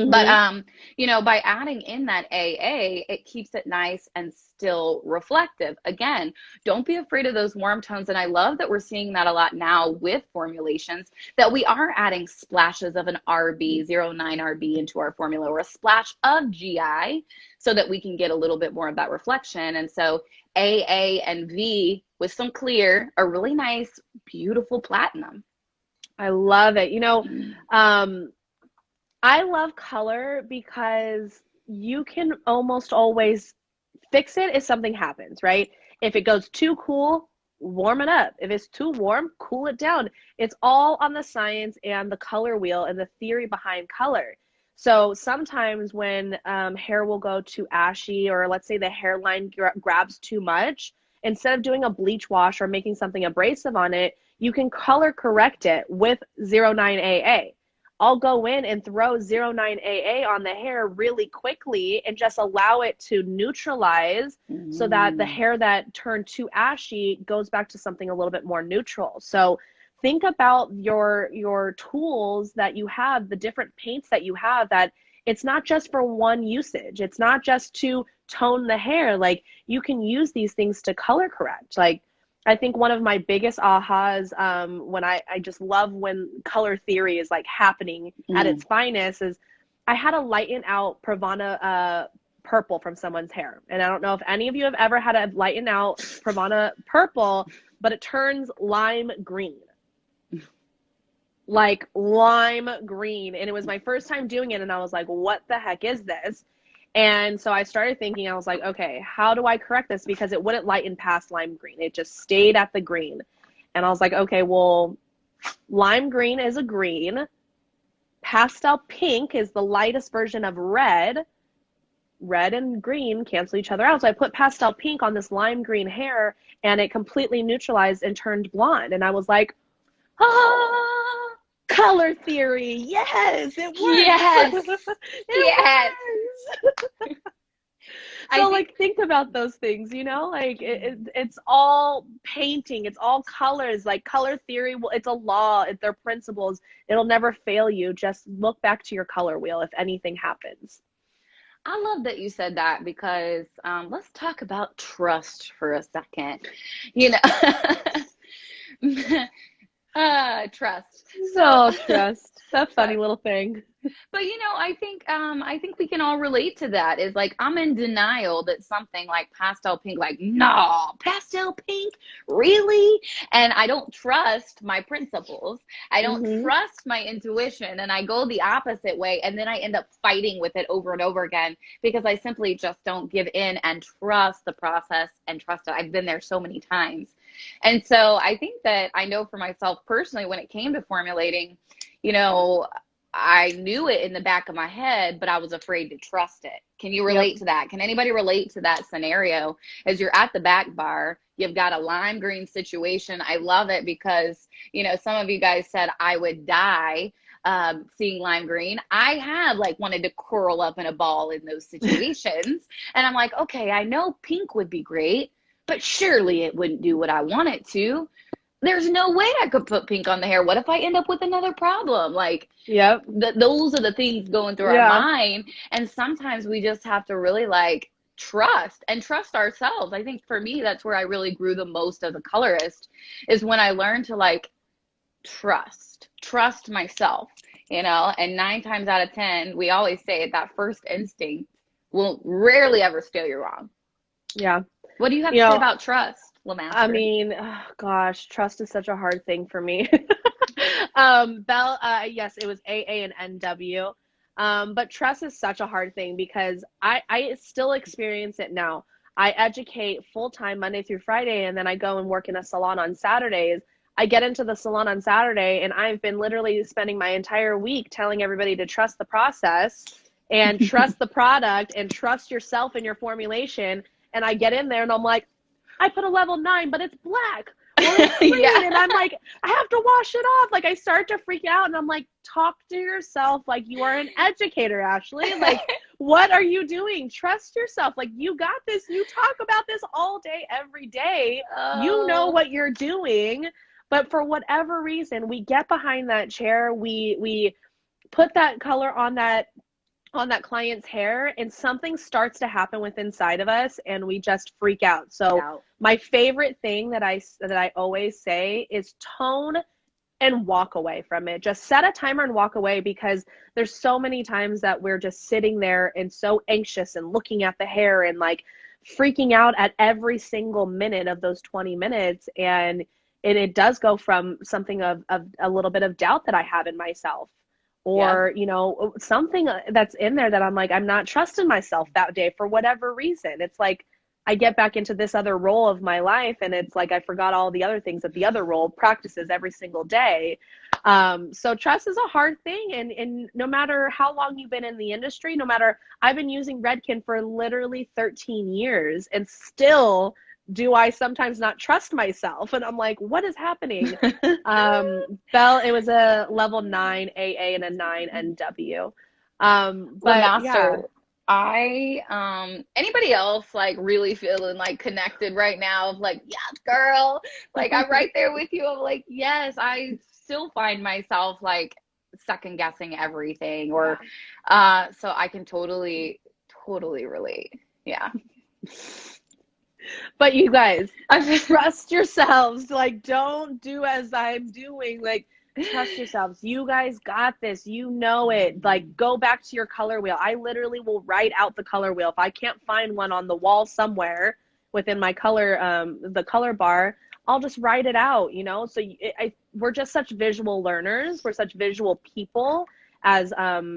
But Hmm. you know, by adding in that AA, it keeps it nice and still reflective. Again, don't be afraid of those warm tones. And I love that we're seeing that a lot now with formulations, that we are adding splashes of an RB, 09RB into our formula, or a splash of GI, so that we can get a little bit more of that reflection. And so AA and V with some clear, a really nice, beautiful platinum. I love it. Um, I love color because you can almost always fix it if something happens, right? If it goes too cool, warm it up. If it's too warm, cool it down. It's all on the science and the color wheel and the theory behind color. So sometimes when hair will go too ashy, or let's say the hairline grabs too much, instead of doing a bleach wash or making something abrasive on it, you can color correct it with 09AA. I'll go in and throw 09AA on the hair really quickly and just allow it to neutralize so that the Mm. hair that turned too ashy goes back to something a little bit more neutral. So think about your tools that you have, the different paints that you have, that it's not just for one usage. It's not just to tone the hair. Like, you can use these things to color correct. Like, I think one of my biggest ahas, when I just love when color theory is like happening at Mm. its finest, is I had to lighten out Pravana purple from someone's hair. And I don't know if any of you have ever had to lighten out Pravana purple, but it turns lime green, like lime green. And it was my first time doing it. And I was like, what the heck is this? And so I started thinking, I was like, okay, how do I correct this? Because it wouldn't lighten past lime green. It just stayed at the green. And I was like, okay, well, lime green is a green. Pastel pink is the lightest version of red. Red and green cancel each other out. So I put pastel pink on this lime green hair, and it completely neutralized and turned blonde. And I was like, ah, color theory. Yes, it Yes. works. It Yes. works. I So, think like, think about those things, like it's all painting, it's all colors. Like, color theory, well, it's a law, they're principles. It'll never fail you. Just look back to your color wheel if anything happens. I love that you said that, because let's talk about trust for a second. You know, trust. So, So trust, that funny trust. little thing. But you know, I think we can all relate to that. Is like, I'm in denial that something like pastel pink, like, no, pastel pink, really? And I don't trust my principles. I don't Hmm. trust my intuition, and I go the opposite way, and then I end up fighting with it over and over again, because I simply just don't give in and trust the process and trust it. I've been there so many times. And so I think that I know for myself personally, when it came to formulating, you know, I knew it in the back of my head, but I was afraid to trust it. Can you Yep. relate to that? Can anybody relate to that scenario? As you're at the back bar, you've got a lime green situation. I love it because, you know, some of you guys said I would die seeing lime green. I have like wanted to curl up in a ball in those situations. And I'm like, okay, I know pink would be great, but surely it wouldn't do what I want it to. there's no way I could put pink on the hair. What if I end up with another problem? Like, Yep. those are the things going through our Yeah. mind. And sometimes we just have to really like trust ourselves. I think for me, that's where I really grew the most as a colorist, is when I learned to like trust myself, you know. And 9 times out of 10, we always say that first instinct will rarely ever steer you wrong. Yeah. What do you have You to say know, about trust, I Lemaster? mean, oh, gosh, trust is such a hard thing for me. Bell, yes, it was AA and NW. But trust is such a hard thing because I still experience it now. I educate full time Monday through Friday, and then I go and work in a salon on Saturdays. I get into the salon on Saturday, and I've been literally spending my entire week telling everybody to trust the process and trust the product and trust yourself and your formulation. And I get in there and I'm like, I put a level 9, but it's black or it's green. Yeah. And I'm like, I have to wash it off. Like, I start to freak out and I'm like, talk to yourself like you are an educator, Ashley. Like, what are you doing? Trust yourself. Like, you got this. You talk about this all day, every day. You know Oh, what you're doing. But for whatever reason, we get behind that chair. We put that color on that client's hair and something starts to happen with inside of us and we just freak out. So out. my favorite thing that I always say is tone and walk away from it. Just set a timer and walk away, because there's so many times that we're just sitting there and so anxious and looking at the hair and like freaking out at every single minute of those 20 minutes. And it does go from something of a little bit of doubt that I have in myself, Yeah. or, you know, something that's in there that I'm like, I'm not trusting myself that day for whatever reason. It's like I get back into this other role of my life and it's like I forgot all the other things that the other role practices every single day. So trust is a hard thing, and no matter how long you've been in the industry, no matter, I've been using Redken for literally 13 years and still do I sometimes not trust myself, and I'm like, what is happening? Bell, it was a level 9 AA and a 9 NW. But yeah. Lemaster, I anybody else like really feeling like connected right now of like, yes, girl, like I'm right there with you. I'm like, yes, I still find myself like second guessing everything, or Yeah. so I can totally relate. Yeah. But you guys, I'm just trust yourselves. Like, don't do as I'm doing. Like, trust yourselves. You guys got this. You know it. Like, go back to your color wheel. I literally will write out the color wheel. If I can't find one on the wall somewhere within my color, the color bar, I'll just write it out, you know? So we're just such visual learners. We're such visual people as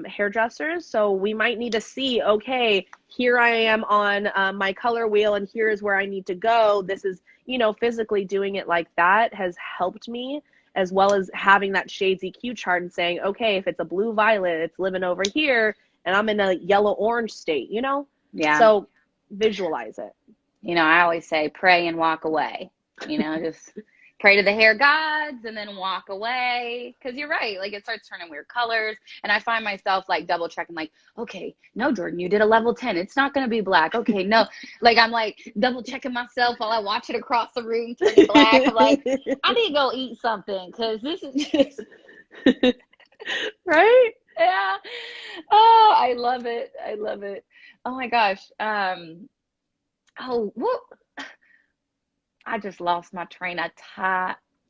hairdressers. So we might need to see, okay, here I am on my color wheel and here's where I need to go. This is, you know, physically doing it like that has helped me, as well as having that shades EQ chart and saying, okay, if it's a blue violet, it's living over here and I'm in a yellow orange state, you know? yeah. So visualize it. You know, I always say pray and walk away. You know, just pray to the hair gods and then walk away. Because you're right. Like, it starts turning weird colors. And I find myself like double checking, like, okay, no, Jordan, you did a level 10. It's not going to be black. Okay, no. Like, I'm like double checking myself while I watch it across the room turn black. I'm like, I need to go eat something because this is just, Right? yeah. Oh, I love it. I love it. Oh my gosh. Oh, what? I just lost my train of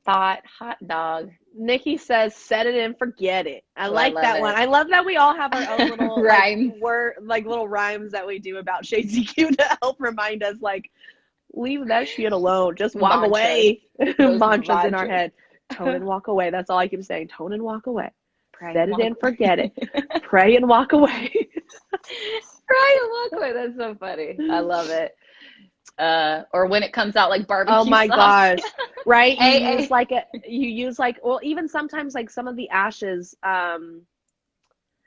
thought. Hot dog. Nikki says, "Set it and forget it." I Oh, I like love that one. it. I love that we all have our own little like Rhyme. word, like little rhymes that we do about Shades EQ to help remind us, like, leave that shit alone. Just walk Mantras. away. Those Mantras in our mantras. head. Tone and walk away. That's all I keep saying. Tone and walk away. Pray Set and it walk and away. forget it. Pray and walk away. Pray and walk away. That's so funny. I love it. Or when it comes out like Oh barbecue my sauce. gosh. Right? A. You use like, well, even sometimes like some of the ashes, I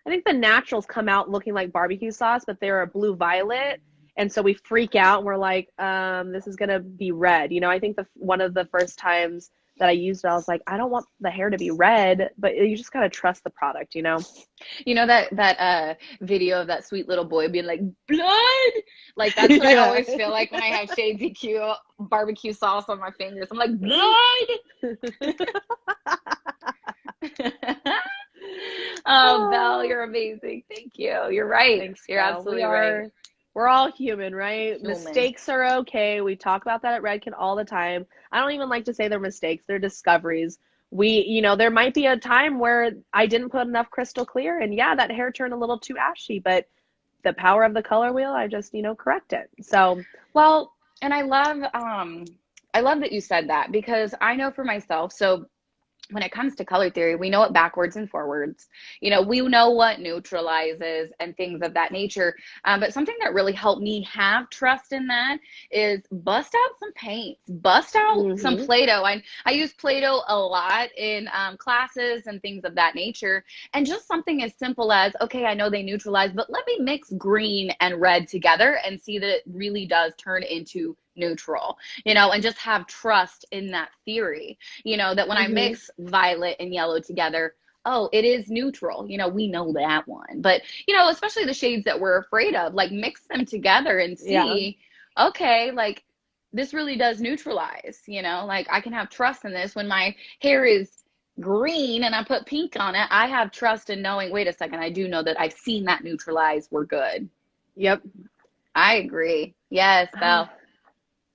think the naturals come out looking like barbecue sauce, but they're a blue violet. And so we freak out and we're like, this is gonna be red. You know, I think one of the first times that I used it, I was like, I don't want the hair to be red, but you just gotta trust the product, you know? You know that video of that sweet little boy being like, blood? Like that's what I Yeah. always feel like when I have Shades EQ barbecue sauce on my fingers. I'm like, blood. Oh, Belle, you're amazing. Thank you. You're right. Thanks, You're Belle. absolutely right. We're all human, right? Human. Mistakes are okay. We talk about that at Redken all the time. I don't even like to say they're mistakes, they're discoveries. There might be a time where I didn't put enough crystal clear, and yeah, that hair turned a little too ashy, but the power of the color wheel, I just, correct it. So, Well, and I love that you said that because I know for myself, so when it comes to color theory, we know what backwards and forwards, we know what neutralizes and things of that nature. But something that really helped me have trust in that is bust out some paints, bust out some Play-Doh. I use Play-Doh a lot in classes and things of that nature. And just something as simple as, okay, I know they neutralize, but let me mix green and red together and see that it really does turn into neutral, and just have trust in that theory, that when I mix violet and yellow together, oh, it is neutral. We know that one. But, especially the shades that we're afraid of, like mix them together and see, okay, like this really does neutralize, like I can have trust in this when my hair is green and I put pink on it. I have trust in knowing, wait a second, I do know that I've seen that neutralize. We're good. Yep. I agree. Yes, Belle.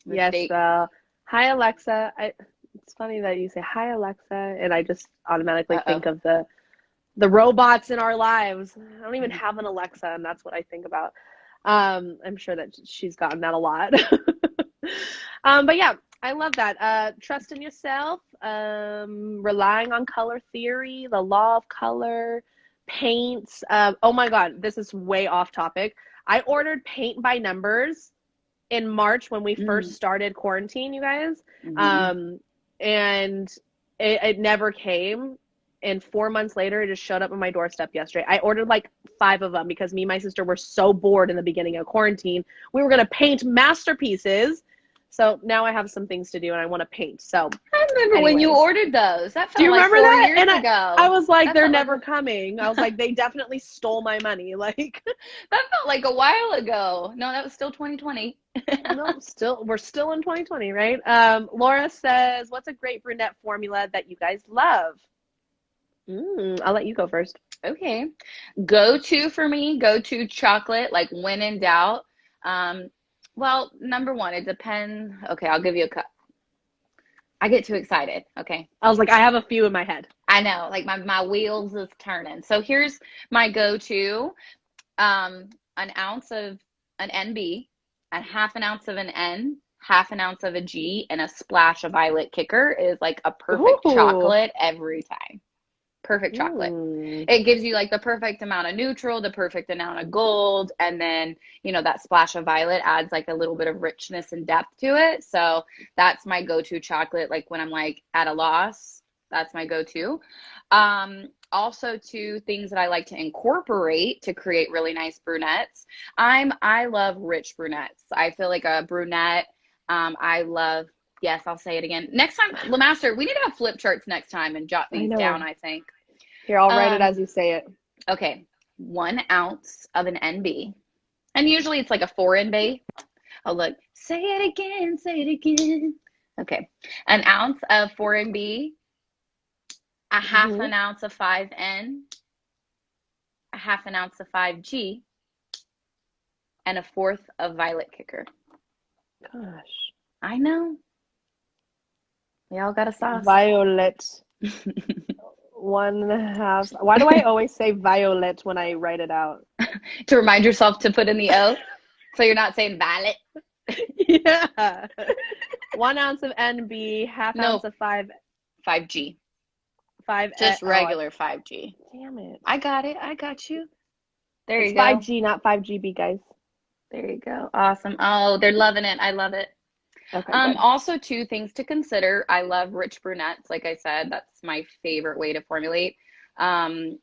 Mistake. Yes. Hi, Alexa. It's funny that you say hi, Alexa, and I just automatically think of the robots in our lives. I don't even have an Alexa, and that's what I think about. I'm sure that she's gotten that a lot. But yeah, I love that. Trust in yourself, relying on color theory, the law of color, paints. Oh my God, this is way off topic. I ordered paint by numbers in March when we first started quarantine, you guys. And it never came. And 4 months later, it just showed up on my doorstep yesterday. I ordered like 5 of them because me and my sister were so bored in the beginning of quarantine. We were going to paint masterpieces. So now I have some things to do and I want to paint. So I remember when you ordered those. That do you felt like remember 4 that? years And ago. I was like, That they're felt never like coming. I was like, they definitely stole my money. Like that felt like a while ago. No, that was still 2020. No, we're still in 2020, right? Laura says, what's a great brunette formula that you guys love? I'll let you go first. Okay. Go-to for me, go-to chocolate, like when in doubt. Well, number one, it depends. Okay, I'll give you a cup. I get too excited. Okay. I was like, I have a few in my head. I know, like my wheels is turning. So here's my go-to. An ounce of an NB, a half an ounce of an N, half an ounce of a G, and a splash of violet kicker is like a perfect chocolate every time. Perfect chocolate. It gives you like the perfect amount of neutral, the perfect amount of gold, and then, that splash of violet adds like a little bit of richness and depth to it. So that's my go-to chocolate. Like when I'm like at a loss, that's my go-to. Also two things that I like to incorporate to create really nice brunettes. I love rich brunettes. I feel like a brunette, I love, yes, I'll say it again. Next time, Lemaster, we need to have flip charts next time and jot these down, I think. Here, I'll write it as you say it. Okay. 1 ounce of an NB. And usually it's like a 4 NB. Oh, look. Say it again. Say it again. Okay. An ounce of 4 NB. A half an ounce of 5N. A half an ounce of 5G. And a fourth of violet kicker. Gosh. I know. We all got a sauce. Violet. 1.5. Why do I always say violet when I write it out? To remind yourself to put in the O, so you're not saying violet. Yeah. 1 ounce of NB, half ounce of 5G. 5. Just regular 5G. Damn it. I got it. I got you. There you it's go. 5G, not 5GB, guys. There you go. Awesome. Oh, they're loving it. I love it. Okay, also, two things to consider. I love rich brunettes. Like I said, that's my favorite way to formulate,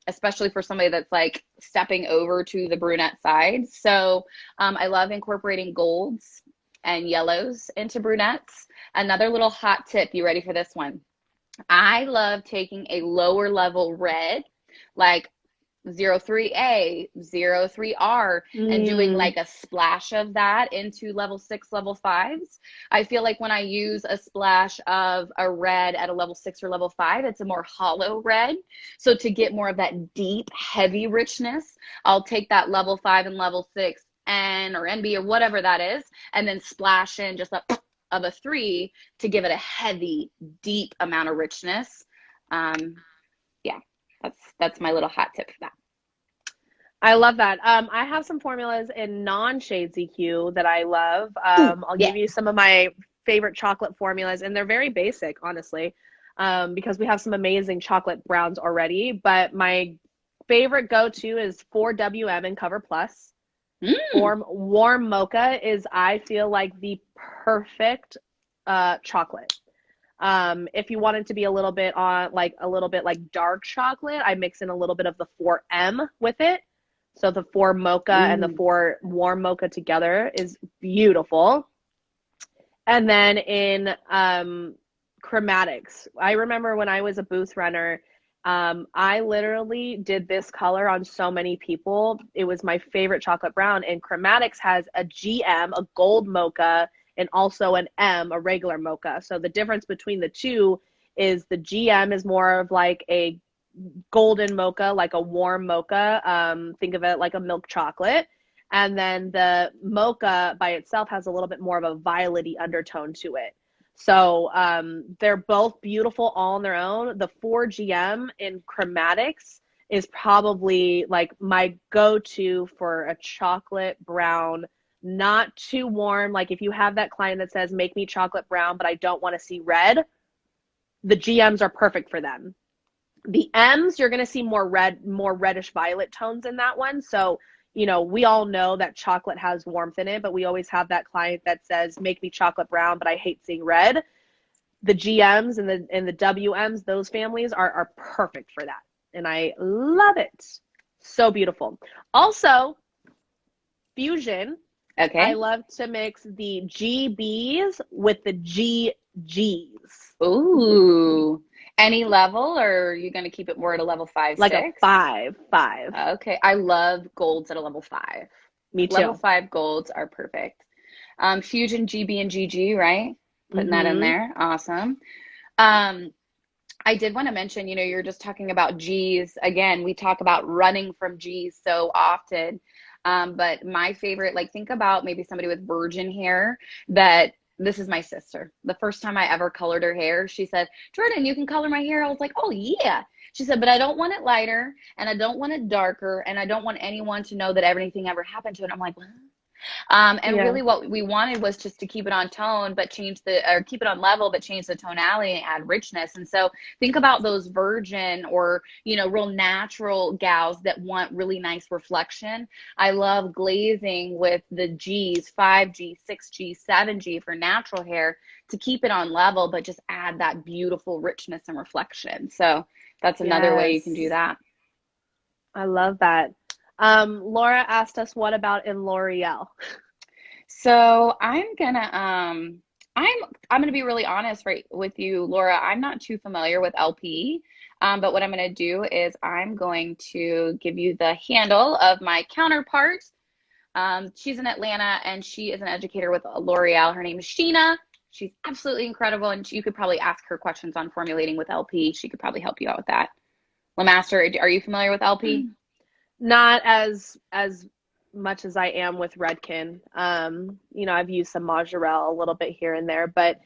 especially for somebody that's like stepping over to the brunette side. So I love incorporating golds and yellows into brunettes. Another little hot tip. You ready for this one? I love taking a lower level red, like 03A, 03R, and doing Mm, like a splash of that into level six, level fives. I feel like when I use a splash of a red at a level six or level five, it's a more hollow red. So to get more of that deep, heavy richness, I'll take that level five and level six N or NB or whatever that is, and then splash in just a of a three to give it a heavy, deep amount of richness. Um, yeah, that's my little hot tip for that. I love that. I have some formulas in non-shade ZQ that I love. Ooh, I'll yeah. give you some of my favorite chocolate formulas, and they're very basic, honestly, because we have some amazing chocolate browns already. But my favorite go-to is 4WM and Cover Plus. Mm. Warm mocha is, I feel like, the perfect chocolate. If you want it to be a little bit on like a little bit like dark chocolate, I mix in a little bit of the 4M with it. So the 4 mocha and the Ooh. 4 warm mocha together is beautiful. And then in chromatics, I remember when I was a booth runner, I literally did this color on so many people. It was my favorite chocolate brown. And chromatics has a GM, a gold mocha, and also an M, a regular mocha. So the difference between the two is the GM is more of like a golden mocha, like a warm mocha. Think of it like a milk chocolate. And then the mocha by itself has a little bit more of a violety undertone to it. So they're both beautiful all on their own. The 4GM in chromatics is probably like my go-to for a chocolate brown, not too warm. Like if you have that client that says, make me chocolate brown, but I don't want to see red, the GMs are perfect for them. The M's, you're going to see more red, more reddish violet tones in that one. So, we all know that chocolate has warmth in it, but we always have that client that says, make me chocolate brown, but I hate seeing red. The GMs and the WMs, those families are perfect for that. And I love it. So beautiful. Also, fusion. I Okay. love to mix the GBs with the GGs. Ooh. Any level, or are you going to keep it more at a level five, Like a six? 5, 5. Okay. I love golds at a level five. Me Level too. five golds are perfect. Fusion GB and GG, right? Putting that in Mm-hmm. there. Awesome. Um, I did want to mention, you're just talking about G's. Again, we talk about running from G's so often. But my favorite, like, think about maybe somebody with virgin hair that this is my sister. The first time I ever colored her hair, she said, Jordan, you can color my hair. I was like, oh, yeah. She said, but I don't want it lighter and I don't want it darker and I don't want anyone to know that everything ever happened to it. I'm like, what? And Yeah. really what we wanted was just to keep it on tone, but or keep it on level, but change the tonality and add richness. And so think about those virgin or, real natural gals that want really nice reflection. I love glazing with the G's, 5G, 6G, 7G for natural hair to keep it on level, but just add that beautiful richness and reflection. So that's another way you can do Yes. that. I love that. Laura asked us, what about in L'Oreal? So I'm gonna be really honest right with you, Laura. I'm not too familiar with LP. But what I'm gonna do is I'm going to give you the handle of my counterpart. She's in Atlanta and she is an educator with L'Oreal. Her name is Sheena. She's absolutely incredible, and you could probably ask her questions on formulating with LP. She could probably help you out with that. Lemaster, are you familiar with LP? Not as much as I am with Redken. I've used some Majorel a little bit here and there, but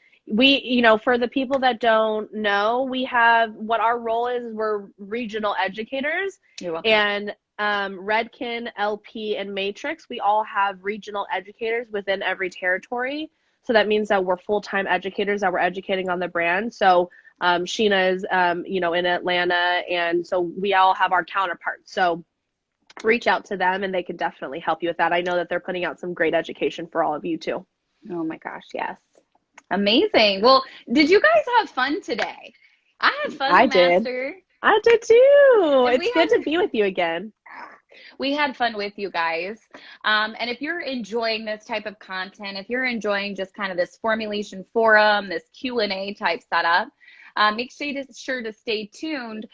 for the people that don't know, we have what our role is. We're regional educators, You're welcome. and Redken, LP, and Matrix, we all have regional educators within every territory. So that means that we're full-time educators that we're educating on the brand. So Sheena is, in Atlanta, and so we all have our counterparts. So reach out to them and they can definitely help you with that. I know that they're putting out some great education for all of you too. Oh my gosh, yes. Amazing. Well, did you guys have fun today? I had fun, I did. Lemaster. I did too. And It's good to be with you again. we had fun with you guys. And if you're enjoying this type of content, if you're enjoying just kind of this formulation forum, this Q&A type setup, Make sure to stay tuned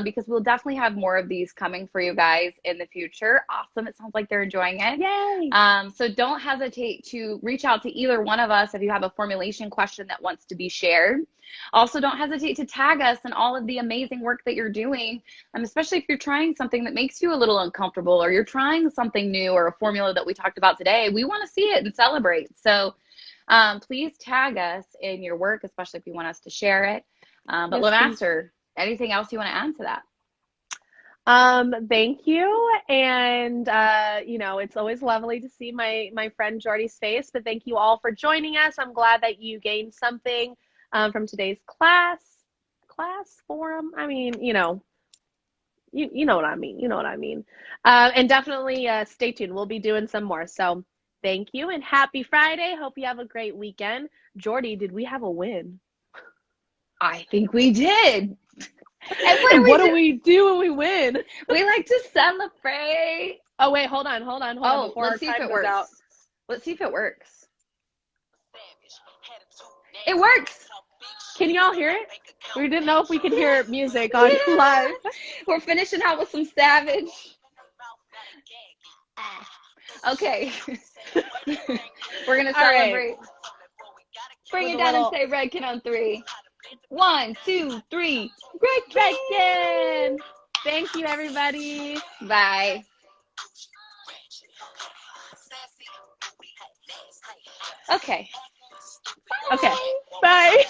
because we'll definitely have more of these coming for you guys in the future. Awesome. It sounds like they're enjoying it. Yay. So don't hesitate to reach out to either one of us if you have a formulation question that wants to be shared. Also, don't hesitate to tag us in all of the amazing work that you're doing, especially if you're trying something that makes you a little uncomfortable or you're trying something new or a formula that we talked about today. We want to see it and celebrate. So please tag us in your work, especially if you want us to share it. But Yes, Lemaster, anything else you want to add to that? Thank you. And, it's always lovely to see my friend Jordy's face, but thank you all for joining us. I'm glad that you gained something, from today's forum. I mean, you know what I mean. You know what I mean. And definitely, stay tuned. We'll be doing some more. So thank you and happy Friday. Hope you have a great weekend. Jordy, did we have a win? I think we did. And what do we do when we win? We like to celebrate. Oh, wait, hold on. Oh, let's see if it works. Let's see if it works. It works. Can y'all hear it? We didn't know if we could hear music on live. We're finishing out with some Savage. Okay. We're going to celebrate. Right. Bring it down and say Redken on 3. 1, 2, 3. Redken! Thank you, everybody. Bye. Okay. Okay. Bye.